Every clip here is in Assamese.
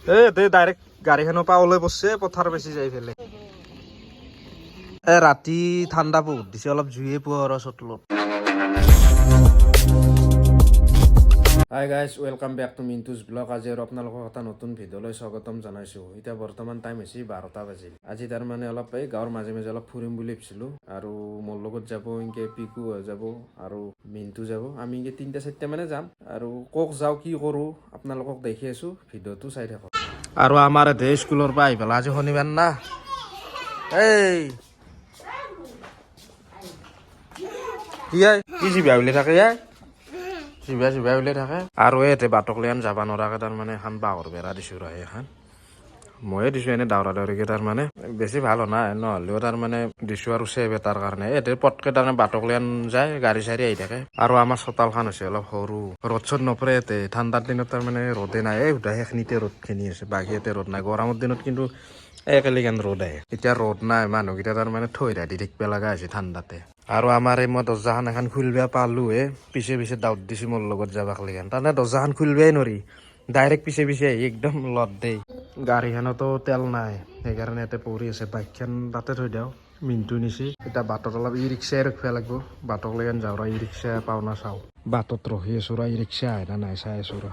ডাইৰেক্ট গাড়ীখনৰ পৰা ওলাই পৰছে পথাৰ বেছি যাই ফেলে ৰাতি ঠাণ্ডা বহুত দিছে অলপ জুইয়ে পোহৰ চটলত hi guys welcome back to Mintu's blog আজি আৰু আপোনালোকক এটা নতুন ভিডিঅ'লৈ স্বাগতম জনাইছোঁ এতিয়া বৰ্তমান টাইম হৈছে 12টা বাজিল আজি তাৰমানে অলপ এই গাঁৱৰ মাজে মাজে অলপ ফুৰিম বুলি ভাবিছিলোঁ আৰু মোৰ লগত যাব ইনকে পিকু যাব আৰু মিণ্টু যাব আমি ইনকে 3-4টা মানে যাম আৰু কক যাওঁ কি কৰোঁ আপোনালোকক দেখি আছোঁ ভিডিঅ'টো চাই থাকক আৰু আমাৰ এতে স্কুলৰ পৰা আহি পেলাই আজি শনিবাৰ না এই কি জিবা বুলি থাকে জিবা উলাই থাকে আৰু ইয়াতে বাটকলিয়ান যাব নোৱাৰাকে তাৰমানে এখন বাঁহৰ বেৰা দিছোঁ ৰ এখন ময়ে দিছোঁ এনে দাউৰা দাউৰিকে তাৰমানে বেছি ভাল নাই নহ'লেও তাৰমানে দিছোঁ আৰু চেভ এটাৰ কাৰণে ইয়াতে পটকে তাৰমানে বাটকলিয়ান যায় গাড়ী চাড়ী আহি থাকে আৰু আমাৰ চোতালখন হৈছে অলপ সৰু ৰ'দ চ'দ নপৰে ইয়াতে ঠাণ্ডাৰ দিনত তাৰমানে ৰ'দে নাই এই সুধা সেইখিনিতে ৰ'দখিনি আছে বাকী ইয়াতে ৰ'দ নাই গৰমৰ দিনত কিন্তু একেলগে ৰ'দ আহে এতিয়া ৰ'দ নাই মানুহকেইটা তাৰমানে থৈ দি থাকিব লগা হৈছে ঠাণ্ডাতে আৰু আমাৰ এই মই দৰ্জাখন এখন খুলিব পালোঁহে পিছে দাউত দিছোঁ মোৰ লগত যাবাক লেগেন তাৰমানে দৰ্জাখন খুলিবই নোৱাৰি ডাইৰেক্ট পিছে আহি একদম লত দেই গাড়ীখনতো তেল নাই সেইকাৰণে ইয়াতে পৰি আছে বাইকখন তাতে থৈ দিওঁ মিণ্টু নিছি এতিয়া বাটত অলপ ই ৰিক্সাই ৰখিব লাগিব বাটক লেগেন যাওঁ ৰ ই ৰিক্সা পাওঁ না চাওঁ বাটত ৰখি আছোঁ ৰ ই ৰিক্সা আহে না নাই চাই আছোঁ ৰ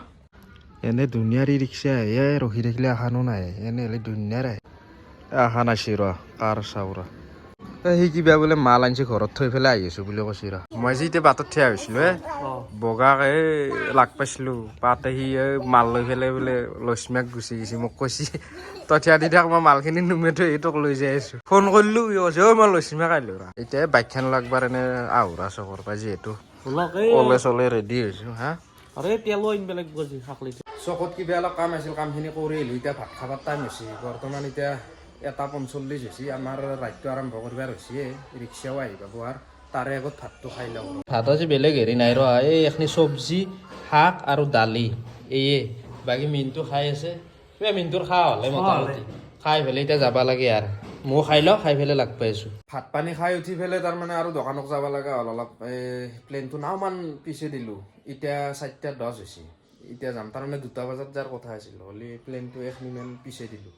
এনে ধুনীয়াৰ ই ৰিক্সা আহে ৰখি থাকিলে এখানো নাই এনে হ'লে ধুনীয়াৰ আহে এখন আছি ৰ কাৰ চাওঁ ৰ সি কিবা বোলে মাল আনিছে ঘৰত থৈ পেলাই আহি আছোঁ বুলি কৈছি ৰ মই যে এতিয়া বাটত থিয়া হৈছিলোঁ বগাকে লাগ পাইছিলোঁ পাতে সি মাল লৈ পেলাই বোলে লক্ষ্মীক গুচি গৈছে মোক কৈছি তই থিয়া দি থাক মই মালখিনি নুমে থৈ তোক লৈ যাই আছোঁ ফোন কৰিলোঁ সি কৈছে মই লক্ষ্মীক আহিলোঁ ৰা এতিয়া বাইকখন লাগবাৰ এনে আহুৰা চকৰ পৰা যিহেতু ওলে চলে ৰেডি হৈছোঁ হা চকত কিবা অলপ কাম আছিল কামখিনি কৰি আহিলোঁ এতিয়া ভাত খাবাৰ টাইম হৈছে বৰ্তমান এতিয়া 1:45 হৈছে আমাৰ ৰাইডটো আৰম্ভ কৰিবাৰ হৈছে ৰিক্সাও আহি পাব আৰু তাৰে আগত ভাতটো খাই লওঁ ভাত আজি বেলেগ হেৰি নাই ৰ এই এখিনি চব্জি শাক আৰু দালি এয়ে বাকী মিনটো খাই আছে মিনটোৰ খোৱা হ'লে মোটামুটি খাই পেলাই এতিয়া যাব লাগে আৰু মই খাই লওঁ খাই পেলাই লাগ পাইছোঁ ভাত পানী খাই উঠি পেলাই তাৰমানে আৰু দোকানত যাব লগা হ'ল অলপ প্লেনটো নাওমান পিছে দিলোঁ এতিয়া 4:10 হৈছে এতিয়া যাম তাৰমানে 2টা বজাত যোৱাৰ কথা আছিল হ'লে প্লেনটো এখনিমান পিছে দিলোঁ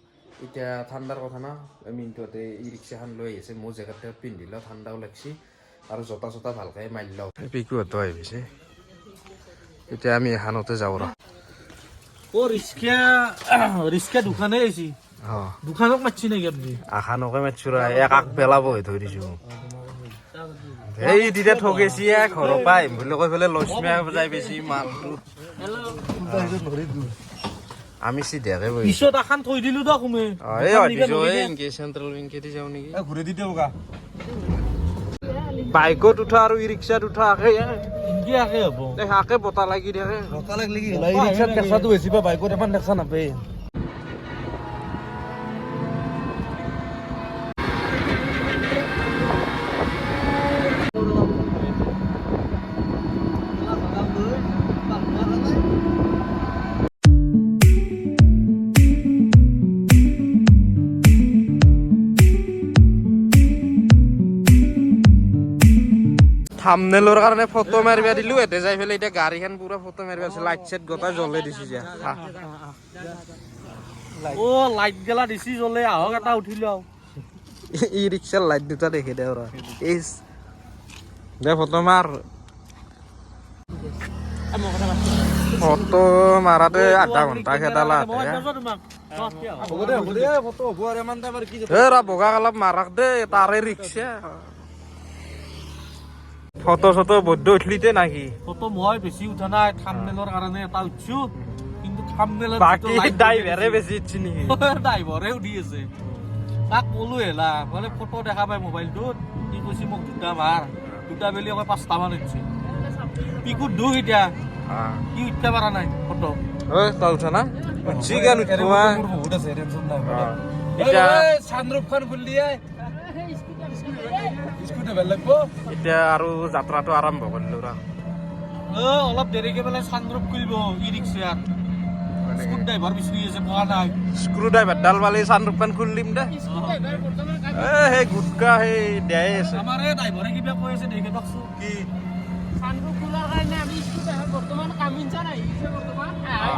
এতিয়া ঠাণ্ডাৰ কথা না মিনটোতে ই ৰিক্সাখন লৈ আহিছে মোৰ জেগাতে পিন্ধি লওঁ ঠাণ্ডাও লাগছি আৰু জোতা চোতা ভালকৈ মাৰি লওঁ পিকুহঁতো আহিছে এতিয়া আমি এখানতে যাওঁ ৰ ৰিক্সা দোকানে আহিছে দোকানক মাতছি নেকি আপুনি আখানকে মাতছোঁ ৰ এক পেলাব হৈ থৈ দিছোঁ এই তেতিয়া ঠগেছি ঘৰৰ পৰা আহিম বুলি কৈ পেলাই লক্ষ্মী যাই বেছি মালটো আমি চিধাকে বহি পিছত এখন থৈ দিলো দক তুমি চেণ্ট্ৰেল বেংকেদি যাওঁ নেকি ঘূৰি দি দিওঁ গা বাইকত উঠা আৰু ই ৰিক্সাত উঠা আকে হ'ব আকে বতাহ লাগি থাকে বতাহ লাগলি কি ই ৰিক্সাত কেঁচাটো বেছি পায় বাইকত ইমান দেখা নাপায় থাম্বনেলৰ কাৰণে ফটো মাৰিব দিলোঁ এতে যাই পেলাই এতিয়া গাড়ীখন পুৰা ফটো মাৰিব আছে লাইট চাইট গোটাই জ্বলে দিছে যে লাইট গেলা দিছি জ্বলে আহক এটা উঠি লওঁ ই ৰিক্সাৰ লাইট দুটা দেখি দে দে ফটো মাৰ ফটো মাৰাতে আধা ঘণ্টা খেদালা বগা অলপ মাৰাক দে তাৰে ৰিক্সা ফটো চটো বদ্ধ উঠলিতে নাকি ফটো মই বেছি উঠা নাই থাম্বনেলৰ কাৰণে এটা উঠছো কিন্তু থাম্বনেলৰ বাকি ড্ৰাইভাৰে বেছি উঠছি নেকি ড্ৰাইভাৰে উঠি আছে তাক ক'লো হেলা বোলে ফটো দেখা পাই মোবাইলটোত কি কৈছি মোক দুটা বেলি অকল 5টা মান উঠছে পিকুত দুখ এতিয়া কি উঠতে পাৰা নাই ফটো তই উঠা না উঠছি গান উঠোৱা বহুত আছে টেনচন নাই এতিয়া চানৰুফখন খুলি এতিয়া আৰু যাত্ৰাটো আৰম্ভ কৰিলোঁ ৰ অলপ দেৰিকে বোলে চানৰুফ খুলিব ই ৰিক্সাত স্ক্ৰু ড্ৰাইভাৰ বিচাৰি আছে পোৱা নাই স্ক্ৰু ড্ৰাইভাৰ ডাল পালে চানৰুফখন খুলিম দে সেই গুটকা সেই দিয়াই আছে আমাৰ এই ড্ৰাইভাৰে কিবা কৈ আছে দেখি পাকছো কি চানৰুফ খোলাৰ কাৰণে আমি স্ক্ৰু ড্ৰাইভাৰ বৰ্তমান কামিনছা নাই বৰ্তমান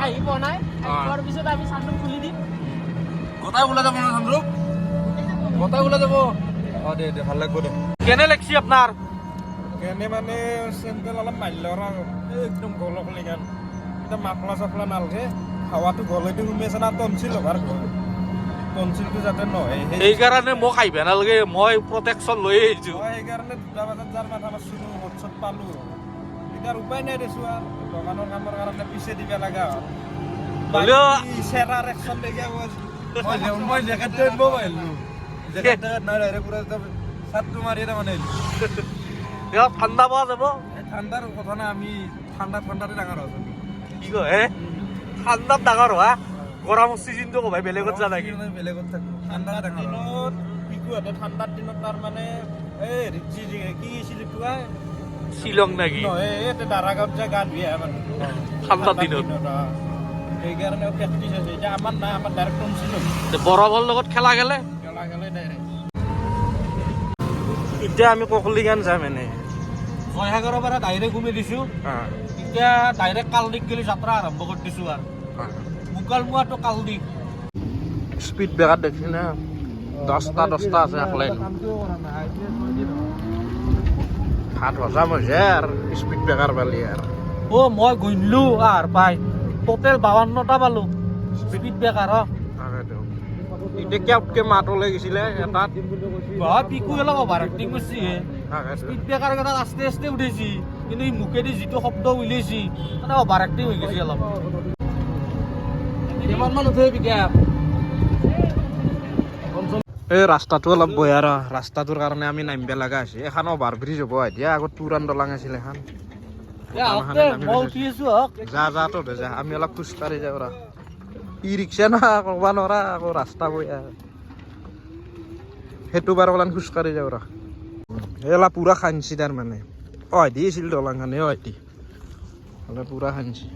আহি পোৱা নাই পোৱাৰ পিছত আমি চানৰুফ খুলি দিম গোটাই ওলাই যাব না চানৰুফ গোটাই ওলাই যাব দে দে ভাল লাগব দে কেনে লাগছি আপনার কেনে মানে চেন্দেল অলপ মাৰিলে একদম গলকলি গান এতিয়া মাফলা চাফলা নালগে হাৱাটো গলেদি সোমাই আছে না টনচিল হবাৰ টনচিলটো যাতে নহয় সেইকাৰণে মোক আহিব নালাগে মই প্ৰটেকশ্যন লৈ আহিছো মই সেইকাৰণে 2টা বজাত যাৰ মাথা মাৰছিলো হোটছত পালো এতিয়া উপায় নাই দেছো আৰু দোকানৰ কামৰ কাৰণে পিছে দিব লগা হ'লেও চেৰাৰ একশ্যন দেখি মই জেকেটটো আনিব পাৰিলো জেকেট নাই ডাইৰেক্ট পুৰা চাটটো মাৰি তাৰমানে ইয়াত ঠাণ্ডা পোৱা যাব ঠাণ্ডাৰ কথা নাই আমি ঠাণ্ডাতে ডাঙৰ হৈছো কি কয় ঠাণ্ডাত ডাঙৰ হোৱা গৰমৰ চিজনটো কবাই বেলেগত যা নাকি বেলেগত থাকো ঠাণ্ডাৰ দিনত পিকুহঁতে ঠাণ্ডাৰ দিনত তাৰমানে কি আছিল শ্বিলং নাকি দাৰাগাঁৱত যায় গা ধুই আহে মানুহ ঠাণ্ডাৰ দিনত সেইকাৰণে প্ৰেক্টিচ আছে এতিয়া আমাৰ নাই আমাৰ ডাইৰেক্ট টনচিল বৰফৰ লগত খেলা খেলে খেলা খেলে ডাইৰেক্ট এতিয়া আমি ককলিগান যাম এনে জয়সাগৰৰ পৰা ডাইৰেক্ট ঘুমি দিছো এতিয়া ডাইৰেক্ট কালদিক গেলি যাত্ৰা আৰম্ভ কৰি দিছো আৰু মুকালমুৱাটো কালদিক স্পীড ব্ৰেকাৰ দেখছি না 10টা আছে একলাই হাত হজাম হৈছে আৰু স্পীড ব্ৰেকাৰ পালি আৰু মই গইনলো আৰ পাই টোটেল 52টা পালো স্পীড ব্ৰেকাৰ এতিয়া কেপকে মাত ওলাই গৈছিলে এটাত পিকু অলপ অভাৰ এক্টিং কৰিছি স্পীড ব্ৰেকাৰ কেইটাত আস্তে আস্তে উঠিছি কিন্তু এই মুখেদি যিটো শব্দ উলিয়াইছি মানে অভাৰ এক্টিং হৈ গৈছে অলপ কিমান মান উঠে পিকাপ এই ৰাস্তাটো অলপ বেয়া ৰ ৰাস্তাটোৰ কাৰণে আমি নামিব লগা হৈছে এখন অভাৰ ব্ৰিজ হ'ব এতিয়া আগত পুৰাণ দলং আছিল এখন যা তহঁতে যা আমি অলপ খোজকাঢ়ি যাওঁ ৰ ই ৰিক্সা না ক'ব নোৱাৰা আকৌ ৰাস্তা বেয়া সেইটো বাৰ ওলান খোজকাঢ়ি যাওঁ ৰ এলা পুৰা খান্ছি তাৰমানে দি আছিল দলংখনে দি হ'লে পুৰা খান্ছি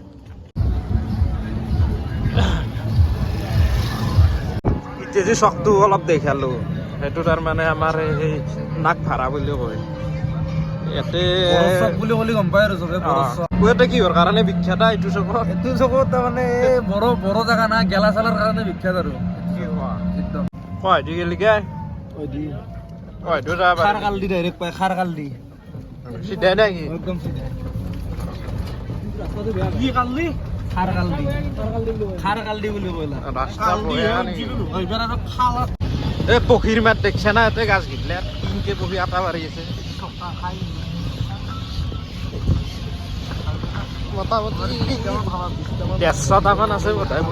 এতিয়া যে চকটো অলপ দেখালো সেইটো তাৰমানে আমাৰ সেই নাক ভাড়া বুলি কয় ইয়াতে বুলি ক'লে গম পাই আৰু চবে ইয়াতে কিহৰ কাৰণে বিখ্যাত এইটো চকত এইটো চকত তাৰমানে বড় জেগা না গেলা চালাৰ কাৰণে বিখ্যাত আৰু একদম দি গেলিকে খাৰকালদি ডাইৰেক্ট পায় খাৰকালদি চিধাই নেকি একদম চিধা কি কালদি খাৰকালদি বুলি কয়লা ৰাস্তা বেয়া নেকি এই পক্ষীৰ মাত দেখছে না ইয়াতে গাছ ঘিটলে কিনকে পক্ষী আটা মাৰি আছে মোটামুটি 150টামান আছে বোধহয়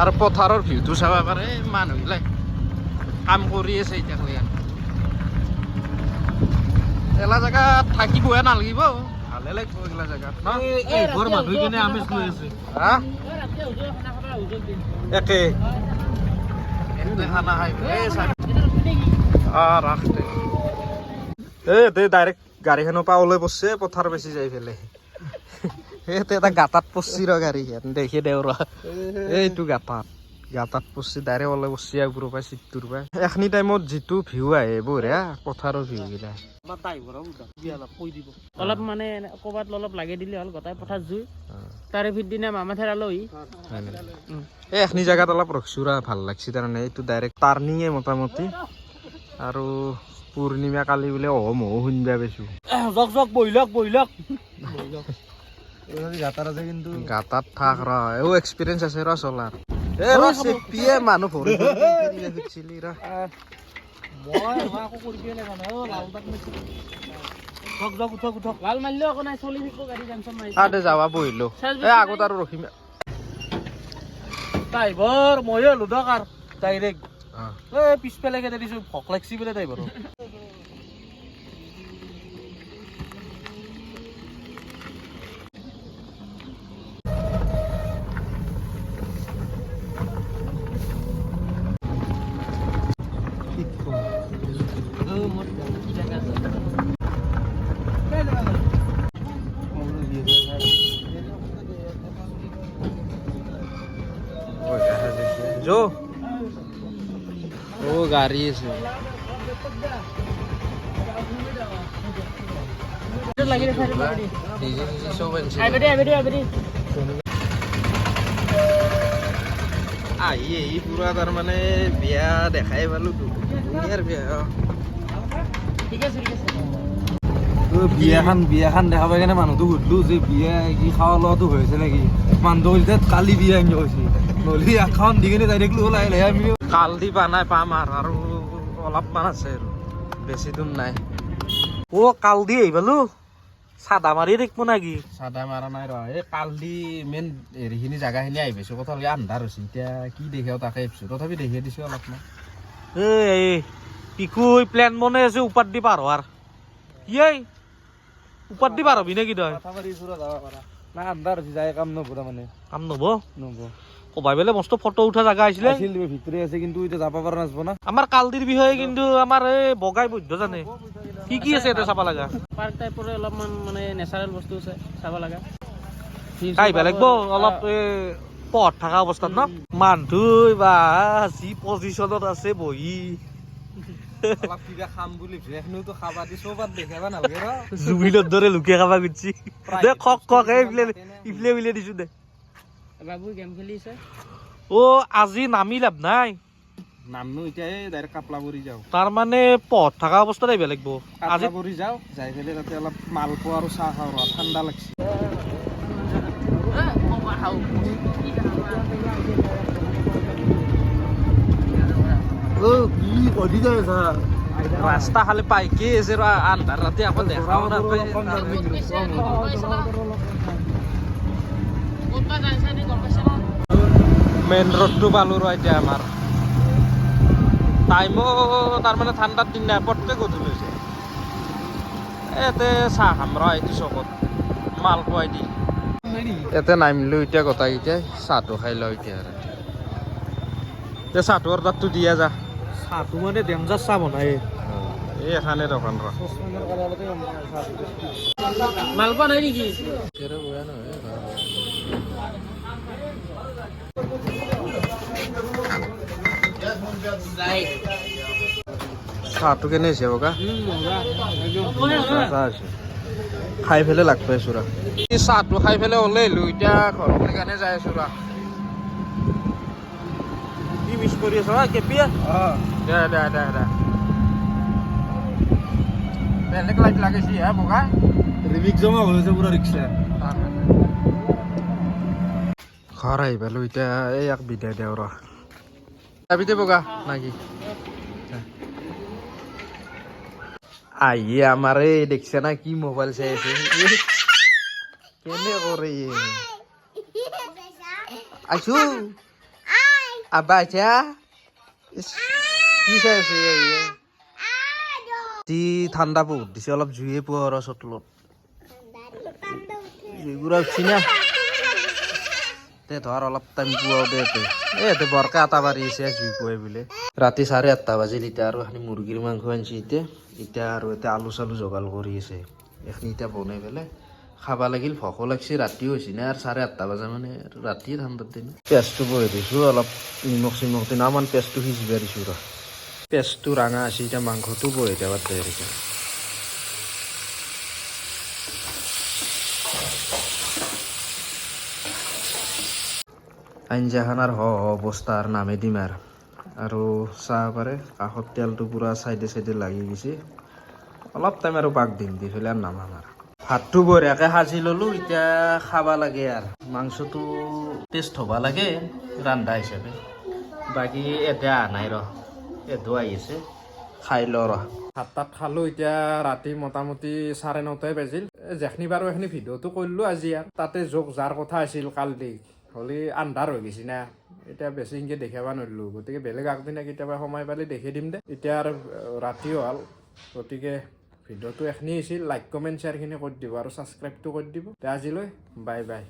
আৰু পথাৰৰ ভিউটো চাব পাৰে মানুহবিলাক কাম কৰি আছে এতিয়া এলা জেগাত থাকিবহে নালাগিব ভালে লাগিব এইগিলা জেগাত ঘৰ মানুহ কিনে আমেজ লৈ আছে একে খানা খাই ৰাখ দে ডাইৰেক্ট গাড়ীখনৰ পৰা ওলাই পৰছে পথাৰ বেছি যাই পেলাই এটা গাঁতাত পৰছি ৰ গাড়ীখন দেখি দেও ৰ এইটো গাঁতাত পৰছি ডাইৰেক্ট ওলাই পৰছি আগৰ পৰা চিটটোৰ পৰা এখিনি টাইমত যিটো ভিউ আহে বঢ়িয়া পথাৰৰ ভিউ গিলা অলপ মানে ক'ৰবাত অলপ লাগে দিলে হ'ল গোটাই পথাৰ জুই তাৰে ভিতদিনা মামা থেৰ আলহী এখিনি জেগাত অলপ ৰখছো ৰ ভাল লাগছি তাৰমানে এইটো ডাইৰেক্ট টাৰ্ণিঙে মোটামুটি আৰু পূৰ্ণিমা কালি বোলে ময়ো শুনিবা পাইছো জক বহিলক গাঁতাত থাক ৰ এক্সপিৰিয়েঞ্চ আছে ৰ চলাৰ চেপিয়ে মানুহ ভৰি খুজিছিলি ৰ লাল মাৰিলেও একো নাই চলি থাকিব গাড়ী টেনচন নাই তাতে যাবা বহিলো আগত আৰু ৰখিম ড্ৰাইভাৰ ময়ে হলো দক আৰু ডাইৰেক্ট পিছফালে কেনে দিছো ভক লাগছি বোলে ড্ৰাইভাৰ जो वो गाड़ी আছে লাগি আছে ডিজে সব আছে আইবেডি আহি পুৰা তাৰমানে বিয়া দেখাই পালো দুনিয়াৰ বিয়া ঠিক আছে বিয়াখান দেখা পাই কেনে মানুহটো সুধলো যে বিয়া কি খাৱা লোৱাটো হৈছে নেকি মানুহটো কৈছে কালি বিয়া আনি হৈছে নহ'লে এখন দি কিনে যাই থাকিলো লাহে লাহে আমি কাল দি পা নাই পাম আৰু অলপমান আছে আৰু বেছি দূৰ নাই কাল দি আহি পালো চাদা মাৰি থাকিব নেকি চাদা মাৰা নাই ৰ এই কাল দি মেইন হেৰিখিনি জাগাখিনি আহি পাইছো কথা হ'লে আন্ধাৰ হৈছে এতিয়া কি দেখে তাকে ভাবিছো তথাপি দেখিয়ে দিছো অলপমান এই পিকু প্লেন বনাই আছে উপাত দি পাৰ হোৱাৰ উপাত দি পাৰ হবি নেকি তই না আন্ধাৰ হৈছে যায় কাম নব তাৰমানে কাম নব নব কবাই বেলে মস্ত ফটো উঠা জাগা আছিলে ভিতৰে আছে কিন্তু এতিয়া যাব পৰা নাযাব না আমাৰ কালদিৰ বিষয়ে কিন্তু আমাৰ এই বগাই বৈধ্য জানে কি আছে ইয়াতে চাব লগা পাৰ্ক টাইপৰে অলপমান মানে নেচাৰেল বস্তু আছে চাব লগা আহিব লাগিব অলপ পথ থকা অৱস্থাত ন মানুহ বা যি পজিশ্যনত আছে বহি অলপ কিবা খাম বুলি ভেখনোতো খাবা দি চবাত দেখাবা নালাগে ৰ জুবিনৰ দৰে লুকিয়া খাবা খুজিছি দে কক ইফলে বিলে দিছো দে বাবু গেম খেলিছে আজি নামি লাভ নাই নামনো এতিয়া এই ডাইৰেক্ট কাপলা পৰি যাওঁ তাৰমানে পথ থকা অৱস্থাত আহিব লাগিব আজি পৰি যাওঁ যাই পেলাই তাতে অলপ মালপোৱা আৰু চাহ খাওঁ ৰ ঠাণ্ডা লাগছে কি কৰি যায় ৰাস্তা খালি পাইকে আছে ৰ আন্ধাৰ ৰাতি আকৌ দেখাও নাপায় মেইন ৰোডটো পালো ৰ এতিয়া আমাৰ টাইমো তাৰমানে ঠাণ্ডাৰ দিন নাই পটকে গধূলি হৈছে ইয়াতে চাহ খাম ৰ এইটো চকত মাল পোৱাই দি ইয়াতে নামিলো এতিয়া গোটাইকেইটাই চাহটো খাই লওঁ এতিয়া চাহটো অৰ্ডাৰটো দিয়া যা চাহটো মানে ডেঞ্জাৰ চাহ বনাই এই এখানে দোকান ৰ মালপোৱা নাই নেকি চাহটো কেনে হৈছে বগা খাই পেলাই লাগ পাইছো ৰা চাহটো খাই পেলাই ওলাই আহিলো এতিয়া ঘৰৰ কাৰণে যাই আছো ৰা কি মিছ কৰি আছ কেপিয়া দে দে দে দে বেলেগ লাইট লাগিছে হা বগা ৰিমিক জমা হৈ আছে পুৰা ৰিক্সা ঘৰ আহি পালো এতিয়া এই এক বিদায় দেও ৰ যাবিতে বগা নাকি আহি আমাৰ এই দেখছে না কি মোবাইল চাই আছে কেনে কৰে আছো আব্বা আছা কি চাই আছে যি ঠাণ্ডা বহুত দিছে অলপ জুইয়ে পোৱা আৰু চটলত জুইগুৰা উঠছি না তে ধৰ অলপ টাইম পোৱাও দে ইয়াতে বৰকে আটা বাঢ়ি আছে জুই পুৱাই বোলে ৰাতি 8:30 বাজিল এতিয়া আৰু এখিনি মুৰ্গীৰ মাংস আনিছে এতিয়া আৰু এতিয়া আলু চালু যোগাৰ কৰি আছে এখিনি এতিয়া বনাই পেলাই খাবা লাগিল ভোকো লাগছে ৰাতিও হৈছে না আৰু 8:30 বজা মানে ৰাতিয়ে ঠাণ্ডাৰ দিন পেঁয়াজটো বহি দিছোঁ অলপ নিমখ চিমখ দি নামান পেঁয়াজটো সিজিব দিছোঁ ৰ পেঁয়াজটো ৰঙা আছে এতিয়া মাংসটো বহি দেৱাত যায় এতিয়া আঞ্জাখানাৰ অৱস্থাৰ নামে দিম আৰু চাহ পাৰে কাষত তেলটো পুৰা চাইডে চাইডে লাগি গৈছে অলপ টাইম আৰু পাক দিম দি পেলাই আৰু নামাম আৰু ভাতটো বঢ়িয়াকৈ সাজি ল'লোঁ এতিয়া খাবা লাগে আৰু মাংসটো টেষ্ট হ'ব লাগে ৰান্ধা হিচাপে বাকী এতিয়া অহা নাই ৰ এটো আহি আছে খাই ল ৰ ভাত তাত খালোঁ এতিয়া ৰাতি মোটামুটি 9:30 বাজিল যেখনি বাৰু এইখিনি ভিডিঅ'টো কৰিলোঁ আজি আৰু তাতে জোক যাৰ কথা আছিল কাল দি হ'লে আন্ধাৰ হৈ গৈছে না এতিয়া বেছি ইনকে দেখাব নোৱাৰিলোঁ গতিকে বেলেগ আগদিনা কেতিয়াবা সময় পালে দেখি দিম দে এতিয়া আৰু ৰাতিও হ'ল গতিকে ভিডিঅ'টো এইখিনি আছিল লাইক কমেণ্ট শ্বেয়াৰখিনি কৰি দিব আৰু ছাবস্ক্ৰাইবটো কৰি দিব আজিলৈ বাই বাই